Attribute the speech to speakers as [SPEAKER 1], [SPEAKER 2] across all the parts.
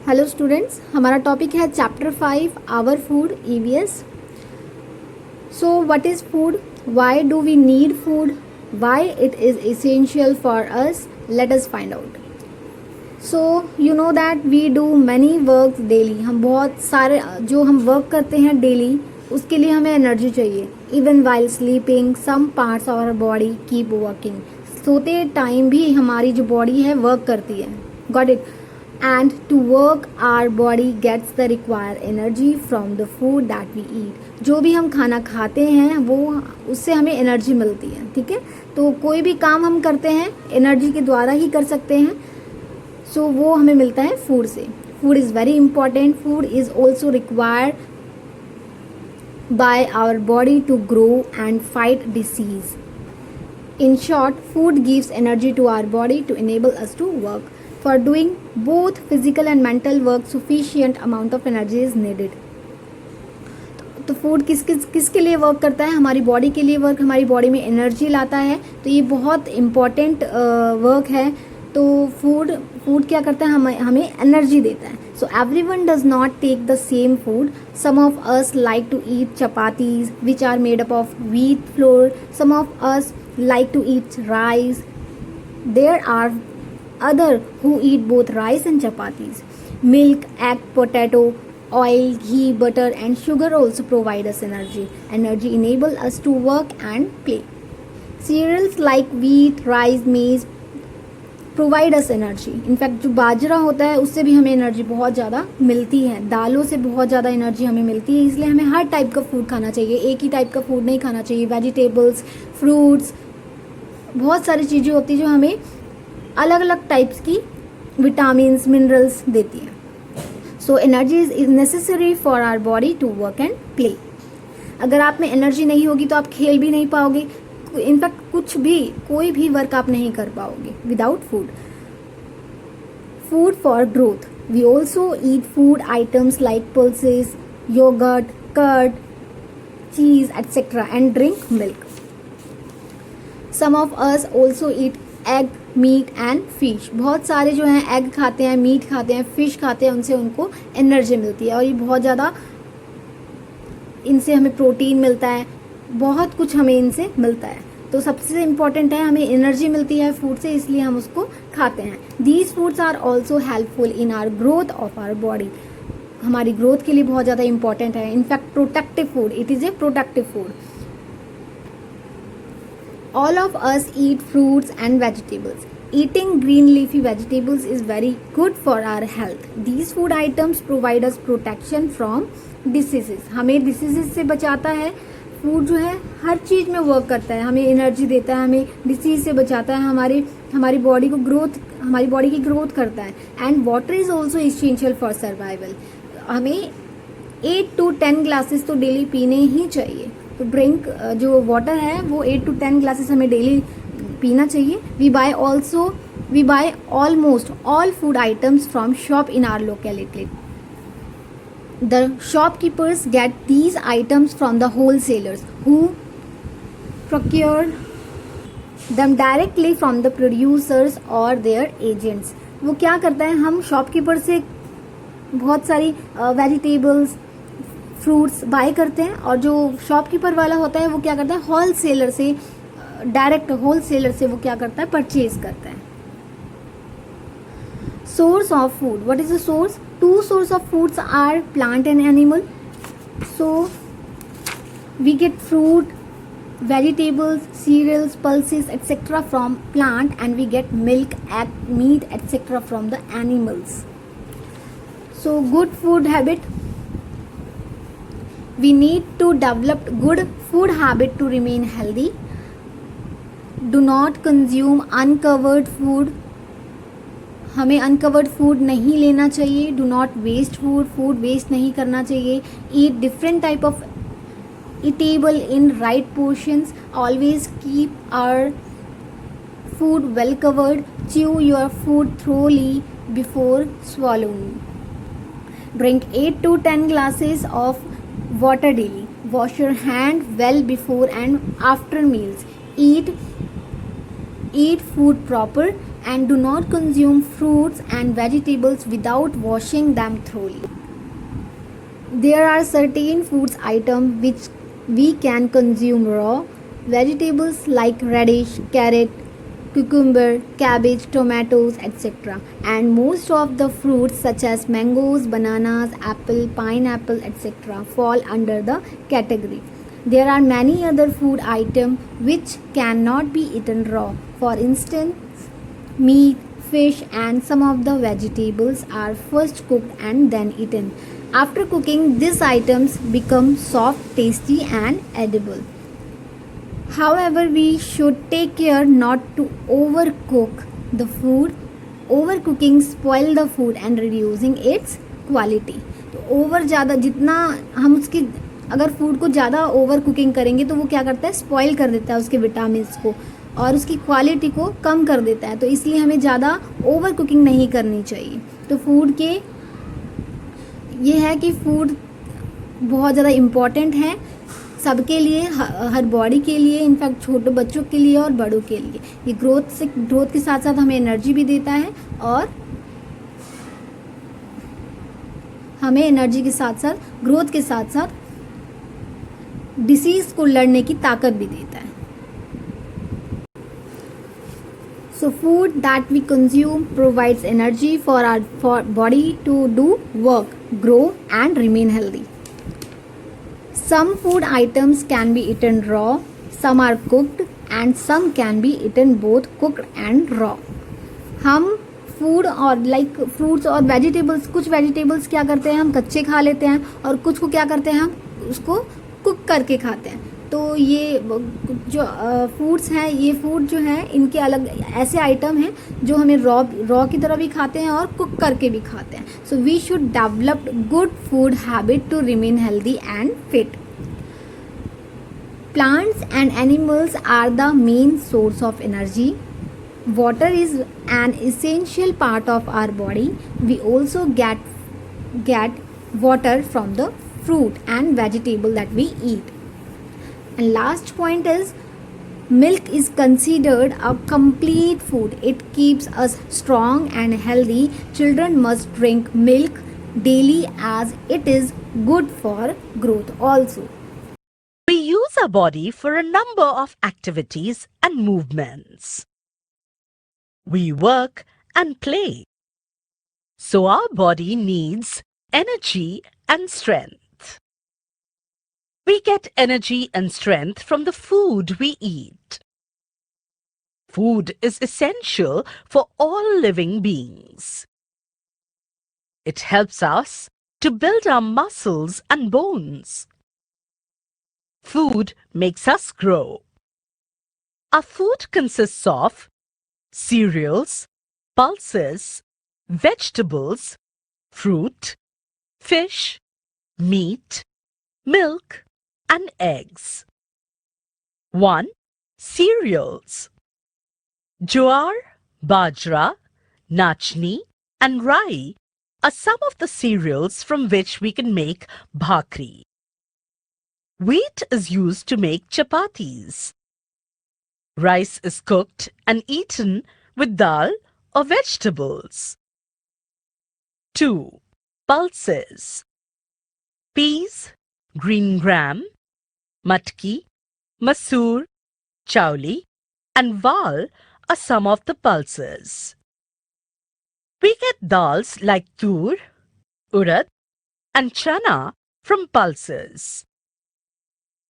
[SPEAKER 1] Hello students, हमारा topic है chapter 5 our food EVS. So what is food, why do we need food, why it is essential for us, let us find out. So you know that we do many work daily. हम बहुत सारे जो हम work करते हैं daily, उसके लिए हमें एनर्जी चाहिए। Even while sleeping some parts of our body keep working. सोते टाइम भी हमारी जो बॉडी है वर्क करती है। Got it. And to work our body gets the required energy from the food that we eat। जो भी हम खाना खाते हैं वो उससे हमें एनर्जी मिलती है। ठीक है, तो कोई भी काम हम करते हैं एनर्जी के द्वारा ही कर सकते हैं। सो वो हमें मिलता है फूड से। Food is very important. Food is also required by our body to grow and fight disease. In short, food gives energy to our body to enable us to work. For doing both physical and mental work, sufficient amount of energy is needed. तो food किसके लिए work करता है? हमारी body के लिए work, हमारी body में एनर्जी लाता है। तो ये बहुत इम्पॉर्टेंट वर्क है। तो फूड क्या करता है? हमें एनर्जी देता है। So everyone does not take the same food. Some of us like to eat chapatis which are made up of wheat flour. Some of us like to eat rice. There are other who eat both rice and chapatis. Milk, egg, potato, oil, ghee, butter and sugar also provide us energy. Energy enable us to work and play. Cereals like wheat, rice, maize provide us energy. In fact, जो बाजरा होता है उससे भी हमें energy बहुत ज़्यादा मिलती है। दालों से बहुत ज़्यादा एनर्जी हमें मिलती है। इसलिए हमें हर टाइप का फूड खाना चाहिए, एक ही टाइप का फूड नहीं खाना चाहिए। वेजिटेबल्स, फ्रूट्स, बहुत सारी चीज़ें होती हैं जो हमें अलग अलग टाइप्स की विटामिन्स, मिनरल्स देती हैं। So energy is necessary for our body to work and play. अगर आप में एनर्जी नहीं होगी तो आप खेल भी नहीं पाओगे। इनफैक्ट कोई भी वर्क आप नहीं कर पाओगे without food. Food for growth. We also eat food items like pulses, yogurt, curd, cheese etcetera and drink milk. Some of us also eat egg, meat and fish. बहुत सारे जो हैं एग खाते हैं, मीट खाते हैं, फिश खाते हैं, उनसे उनको एनर्जी मिलती है। और ये बहुत ज़्यादा, इनसे हमें प्रोटीन मिलता है, बहुत कुछ हमें इनसे मिलता है। तो सबसे इम्पॉर्टेंट है, हमें एनर्जी मिलती है फूड से, इसलिए हम उसको खाते हैं। These foods are also helpful in our growth of our body. हमारी ग्रोथ के लिए बहुत ज़्यादा इंपॉर्टेंट है। In fact protective food, it is a protective food. All of us eat fruits and vegetables. Eating green leafy vegetables is very good for our health. These food items provide us protection from diseases. हमें diseases से बचाता है। Food जो है हर चीज़ में work करता है, हमें एनर्जी देता है, हमें डिसीज से बचाता है, हमारी बॉडी की ग्रोथ करता है। And water is also essential for survival. हमें 8 to 10 ग्लासेस तो डेली पीने ही चाहिए। तो ड्रिंक जो वाटर है वो 8 to 10 ग्लासेस हमें डेली पीना चाहिए। We buy almost all food items from shop in our locality. The shopkeepers get these items from the wholesalers who procure them directly from the producers or their agents। वो क्या करता है, हम shopkeeper से बहुत सारी वेजिटेबल्स, फ्रूट्स बाय करते हैं, और जो शॉपकीपर वाला होता है वो क्या करता है, होलसेलर से, डायरेक्ट होलसेलर से वो क्या करता है, परचेज करता है। Source of food, what is the source? Two source of foods are plant and animal. So we get fruit, vegetables, cereals, pulses etc. from plant, and we get milk, egg, meat etc. from the animals. So good food habit. We need to develop good food habit to remain healthy. Do not consume uncovered food. हमें uncovered food नहीं लेना चाहिए। Do not waste food waste नहीं करना चाहिए। Eat different type of eatable in right portions. Always keep our food well covered. Chew your food thoroughly before swallowing। Drink 8 to 10 glasses of water daily. Wash your hand well before and after meals. Eat food proper. and do not consume fruits and vegetables without washing them thoroughly. There are certain foods items which we can consume raw. Vegetables like radish, carrot, cucumber, cabbage, tomatoes, etc. And most of the fruits such as mangoes, bananas, apple, pineapple, etc. fall under the category. There are many other food items which cannot be eaten raw. For instance, meat, fish, and some of the vegetables are first cooked and then eaten. After cooking, these items become soft, tasty, and edible. However, we should take care not to overcook the food. Overcooking spoil the food and reducing its quality. तो over ज़्यादा जितना हम उसकी अगर food को ज़्यादा over cooking करेंगे तो वो क्या करता है, स्पॉइल कर देता है उसके विटामिन्स को और उसकी क्वालिटी को कम कर देता है. तो इसलिए हमें ज़्यादा ओवर कुकिंग नहीं करनी चाहिए. तो फूड के ये है कि फूड बहुत ज़्यादा इम्पॉर्टेंट है सबके लिए, हर बॉडी के लिए, इनफैक्ट छोटे बच्चों के लिए और बड़ों के लिए. ये ग्रोथ के साथ साथ हमें एनर्जी भी देता है और हमें एनर्जी के साथ साथ ग्रोथ के साथ साथ डिसीज़ को लड़ने की ताकत भी देता है. So food that we consume provides energy for our body to do work, grow and remain healthy. Some food items can be eaten raw, some are cooked and some can be eaten both cooked and raw. हम food और fruits और vegetables, कुछ vegetables क्या करते हैं हम कच्चे खा लेते हैं और कुछ को क्या करते हैं हम उसको कुक करके खाते हैं. तो ये जो फूड्स हैं, ये फूड जो है इनके अलग ऐसे आइटम हैं जो हमें रॉ की तरह भी खाते हैं और कुक करके भी खाते हैं. So we should develop good food habit to remain healthy and fit. Plants and animals are the main source of energy. Water is an essential part of our body. We also get water from the fruit and vegetable that we eat. And last point is milk is considered a complete food. It keeps us strong and healthy. Children must drink milk daily as it is good for growth also.
[SPEAKER 2] We use our body for a number of activities and movements. We work and play. So our body needs energy and strength. We get energy and strength from the food we eat. Food is essential for all living beings. It helps us to build our muscles and bones. Food makes us grow. Our food consists of cereals, pulses, vegetables, fruit, fish, meat, milk, and eggs. 1. Cereals. Jowar, bajra, nachni, and rye are some of the cereals from which we can make bhakri. Wheat is used to make chapatis. Rice is cooked and eaten with dal or vegetables. 2. Pulses. Peas, green gram, matki, masoor, chawli, and val are some of the pulses. We get dals like tur, urad, and chana from pulses.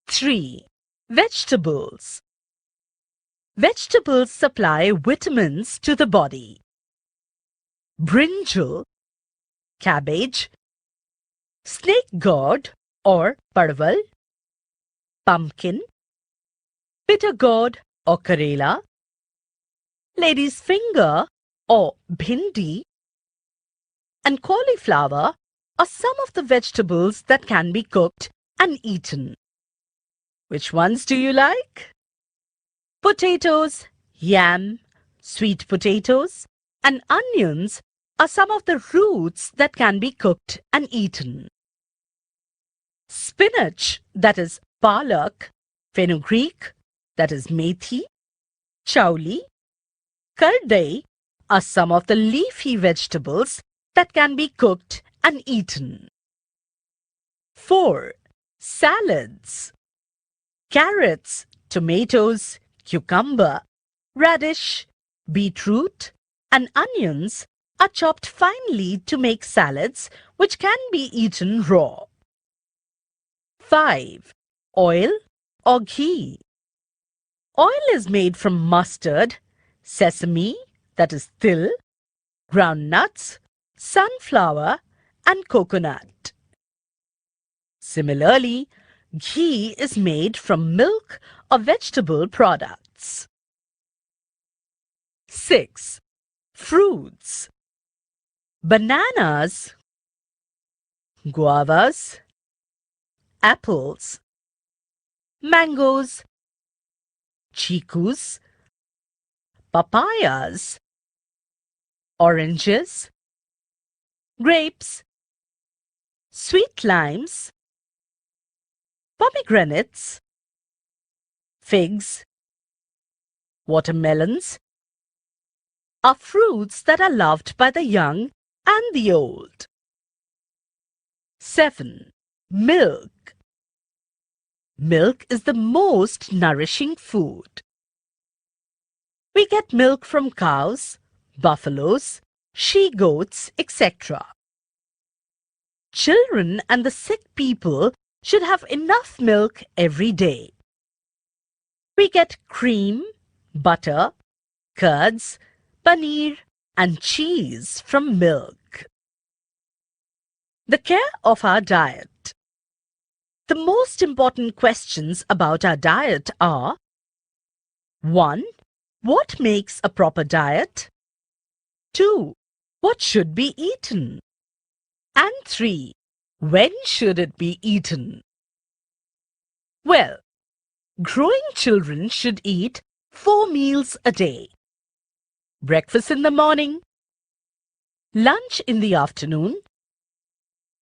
[SPEAKER 2] 3. Vegetables. Vegetables supply vitamins to the body. Brinjal, cabbage, snake gourd or parval, pumpkin, bitter gourd or karela, lady's finger or bhindi, and cauliflower are some of the vegetables that can be cooked and eaten. Which ones do you like? Potatoes, yam, sweet potatoes, and onions are some of the roots that can be cooked and eaten. Spinach, that is palak, fenugreek, that is methi, chawli, kardai, are some of the leafy vegetables that can be cooked and eaten. 4. Salads. Carrots, tomatoes, cucumber, radish, beetroot, and onions are chopped finely to make salads which can be eaten raw. 5. Oil or ghee. Oil is made from mustard, sesame, that is til, ground nuts, sunflower, and coconut. Similarly, ghee is made from milk or vegetable products. 6. Fruits. Bananas, guavas, apples, mangoes, chicus, papayas, oranges, grapes, sweet limes, pomegranates, figs, watermelons are fruits that are loved by the young and the old. 7. Milk. Milk is the most nourishing food. We get milk from cows, buffaloes, she-goats, etc. Children and the sick people should have enough milk every day. We get cream, butter, curds, paneer, and cheese from milk. The care of our diet. The most important questions about our diet are: 1. What makes a proper diet? 2. What should be eaten? And 3. When should it be eaten? Well, growing children should eat 4 meals a day. Breakfast in the morning, lunch in the afternoon,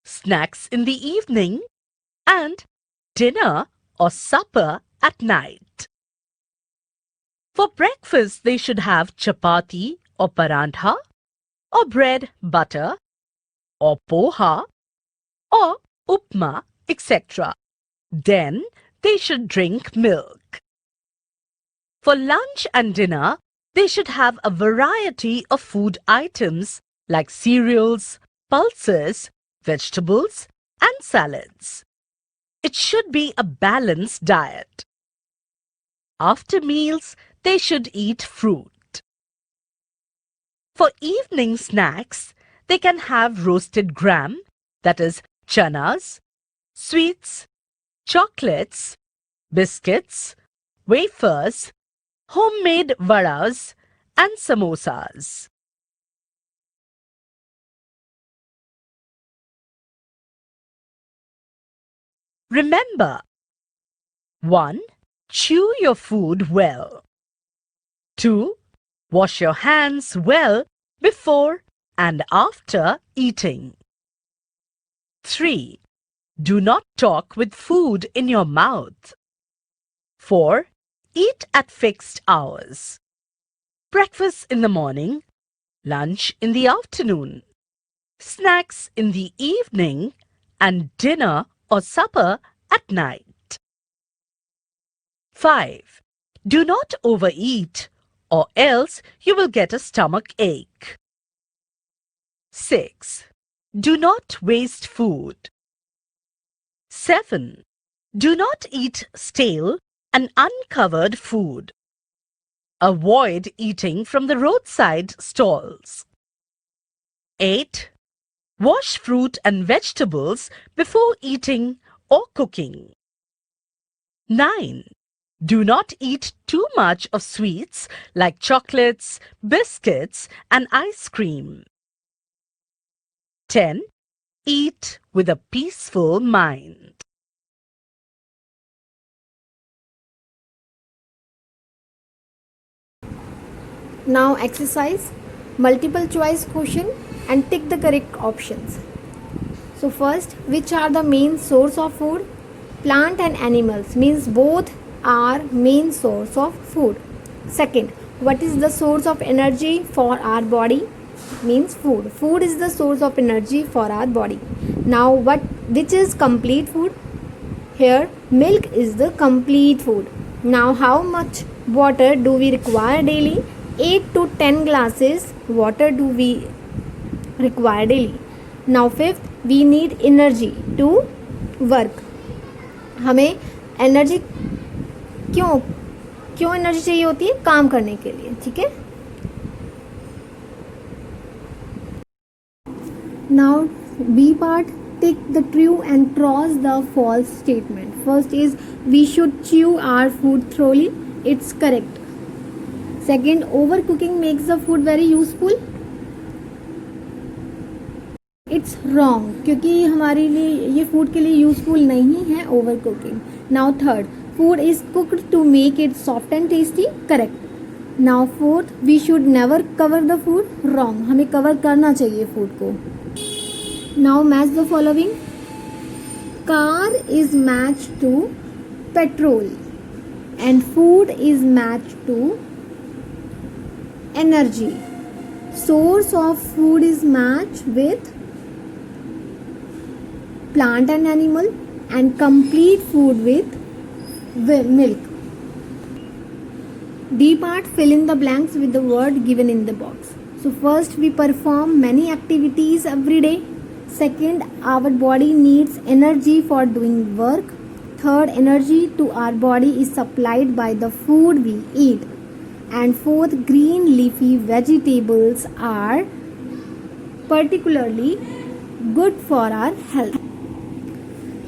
[SPEAKER 2] snacks in the evening, and dinner or supper at night. For breakfast, they should have chapati or parantha, or bread, butter, or poha, or upma, etc. Then they should drink milk. For lunch and dinner, they should have a variety of food items like cereals, pulses, vegetables, and salads. It should be a balanced diet. After meals, they should eat fruit. For evening snacks, they can have roasted gram, that is chanas, sweets, chocolates, biscuits, wafers, homemade vadas, and samosas. Remember: 1. Chew your food well. 2. Wash your hands well before and after eating. 3. Do not talk with food in your mouth. 4. Eat at fixed hours. Breakfast in the morning, lunch in the afternoon, snacks in the evening, and dinner or supper at night. 5. Do not overeat, or else you will get a stomach ache. 6. Do not waste food. 7. Do not eat stale and uncovered food. Avoid eating from the roadside stalls. 8. Wash fruit and vegetables before eating or cooking. 9. Do not eat too much of sweets like chocolates, biscuits, and ice cream. 10. Eat with a peaceful mind.
[SPEAKER 1] Now exercise multiple choice question and tick the correct options. So first, which are the main source of food? Plant and animals means both are main source of food. Second, what is the source of energy for our body? Means food. Food is the source of energy for our body. Now which is complete food? Here milk is the complete food. Now how much water do we require daily? 8 to 10 glasses water do we require daily. Now fifth, we need energy to work. हमें energy क्यों energy चाहिए होती है? काम करने के लिए. ठीक है. Now B part, tick the true and cross the false statement. First is we should chew our food thoroughly. It's correct. Second, overcooking makes the food very useful. It's wrong, क्योंकि हमारे लिए ये फूड के लिए useful नहीं है overcooking. Now third, food is cooked to make it soft and tasty. Correct. Now fourth, we should never cover the food. Wrong, हमें cover करना चाहिए फूड को. Now match the following. Car is matched to petrol and food is matched to energy. Source of food is matched with plant and animal and complete food with milk. D part, fill in the blanks with the word given in the box. So first, we perform many activities every day. Second, our body needs energy for doing work. Third, energy to our body is supplied by the food we eat. And fourth, green leafy vegetables are particularly good for our health.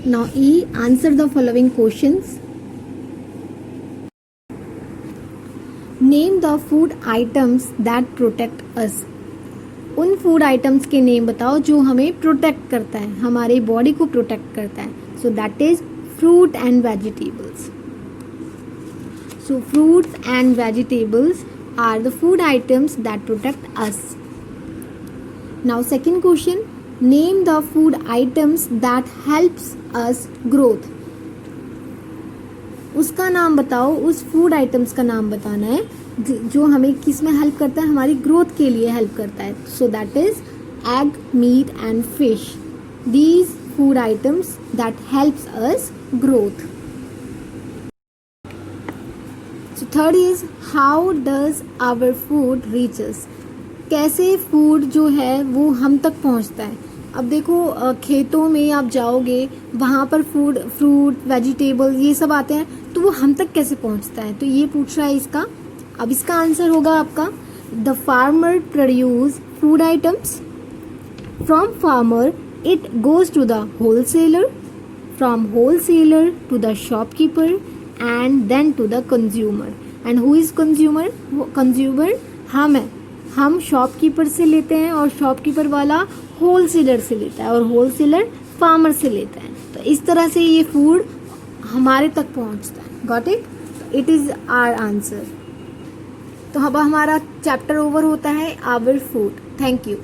[SPEAKER 1] Now E, answer the following questions. Name the food items that protect us. उन food items के name बताओ जो हमें protect करता है, हमारे body को protect करता है. So that is fruit and vegetables. So fruits and vegetables are the food items that protect us. Now second question, name the food items that helps us growth. उसका नाम बताओ, उस फूड आइटम्स का नाम बताना है जो हमें किस में हेल्प करता है, हमारी ग्रोथ के लिए हेल्प करता है. So that is egg, meat and fish. These food items that helps us growth. So third is how does our food reaches. कैसे फूड जो है वो हम तक पहुंचता है. अब देखो खेतों में आप जाओगे, वहाँ पर फ्रूट वेजिटेबल ये सब आते हैं, तो वो हम तक कैसे पहुँचता है, तो ये पूछ रहा है इसका. अब इसका आंसर होगा आपका, the farmer produce food items. From farmer it goes to the wholesaler, from wholesaler to the shopkeeper and then to the consumer. And who is consumer? Consumer हम शॉपकीपर से लेते हैं और शॉपकीपर वाला होलसेलर से लेता है और होलसेलर फार्मर से लेता है. तो इस तरह से ये फूड हमारे तक पहुंचता है. Got it? It is our answer. तो अब हमारा चैप्टर ओवर होता है आवर फूड. Thank you.